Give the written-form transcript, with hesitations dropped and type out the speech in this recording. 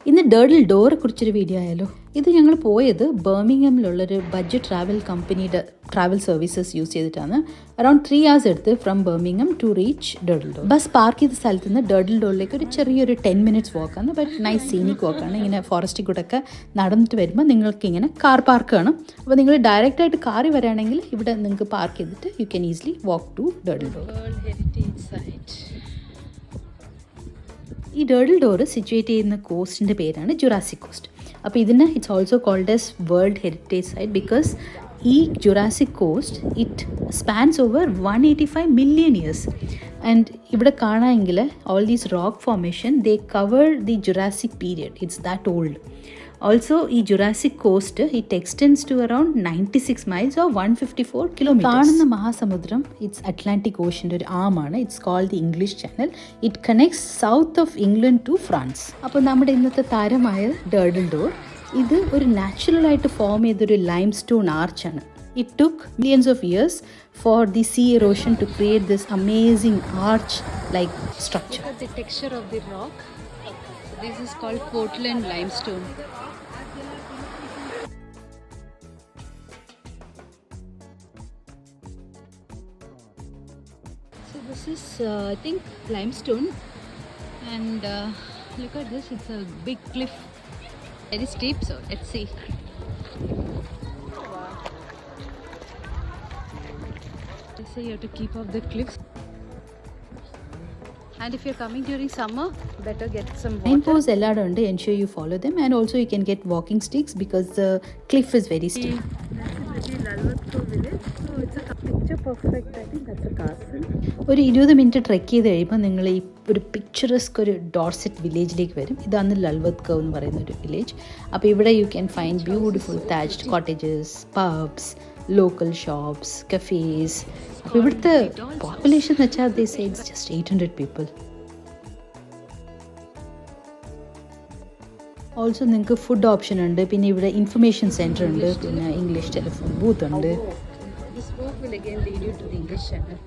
ഇന്ന് ഡേർഡിൽ ഡോറെ കുറിച്ചൊരു വീഡിയോ ആയാലോ. ഇത് ഞങ്ങൾ പോയത് ബർമിംഗമിലുള്ളൊരു ബഡ്ജറ്റ് ട്രാവൽ കമ്പനിയുടെ ട്രാവൽ സർവീസസ് യൂസ് ചെയ്തിട്ടാണ്. അറൌണ്ട് 3 hours എടുത്ത് from Birmingham to reach Durdle Door. Bus park ചെയ്ത സ്ഥലത്ത് നിന്ന് ഡേർഡിൽ ഡോറിലേക്ക് ഒരു ചെറിയൊരു 10 minutes വാക്കാണ്. ബട്ട് നൈസ് സീനിക് വാക്കാണ്. ഇങ്ങനെ ഫോറസ്റ്റിൽ കൂടെ ഒക്കെ നടന്നിട്ട് വരുമ്പോൾ നിങ്ങൾക്ക് ഇങ്ങനെ കാർ പാർക്ക് കാണും. അപ്പോൾ നിങ്ങൾ ഡയറക്റ്റായിട്ട് കാറിൽ വരികയാണെങ്കിൽ ഇവിടെ നിങ്ങൾക്ക് പാർക്ക് ചെയ്തിട്ട് you can easily walk to Durdle Door. ഈ ഡേർഡിൽ ഡോർ സിറ്റുവേറ്റ് ചെയ്യുന്ന കോസ്റ്റിൻ്റെ പേരാണ് ജുറാസിക് കോസ്റ്റ്. അപ്പോൾ ഇതിന് it's also called as world heritage site because ഈ Jurassic Coast it spans over 185 million years. And ഇവിടെ കാണാമെങ്കിൽ all these rock formation they cover the Jurassic period. It's that old. Also ഈ Jurassic Coast it extends to around 96 miles or 154 kilometers. കാണുന്ന മഹാസമുദ്രം it's Atlantic ഓഷ്യൻ്റെ ഒരു ആമാണ്. It's called the English Channel. It connects south of England to France. അപ്പോൾ നമ്മുടെ ഇന്നത്തെ താരമായ ഡേർഡിൽ door ഇത് ഒരു നാച്ചുറലായിട്ട് ഫോം ചെയ്തൊരു limestone ആർച്ചാണ്. It took millions of years for the sea erosion to create this amazing arch-like structure. Look at the texture of the rock. This is called Portland limestone. So this is I think limestone, and look at this. It's a big cliff. Very steep, so let's see. They say you have to keep up the cliffs. And if you're coming during summer, better get some water. Signposts ellada undu. Ensure you follow them, and also you can get walking sticks because the cliff is very steep. So it's a picture perfect. I think that's a castle. ഒരു 20 minute trek ചെയ്ത് കഴിയുമ്പോൾ നിങ്ങൾ ഈ ഒരു പിക്ചറസ്ക് ഒരു Dorset വില്ലേജിലേക്ക് വരും. ഇതാണ് ലൽവത് curve എന്ന് പറയുന്ന ഒരു വില്ലേജ്. അപ്പോൾ ഇവിടെ you can find beautiful thatched cottages, puffs, local shops, cafes. അപ്പോൾ ഇവിടുത്തെ പോപ്പുലേഷൻ എന്ന് വെച്ചാൽ they say it's just 800 people. Also നിങ്ങൾക്ക് ഫുഡ് ഓപ്ഷൻ ഉണ്ട്. പിന്നെ ഇവിടെ ഇൻഫർമേഷൻ സെൻറ്റർ ഉണ്ട്. പിന്നെ ഇംഗ്ലീഷ് ടെലിഫോൺ ബൂത്ത് ഉണ്ട്. This walk will again lead you to the English channel.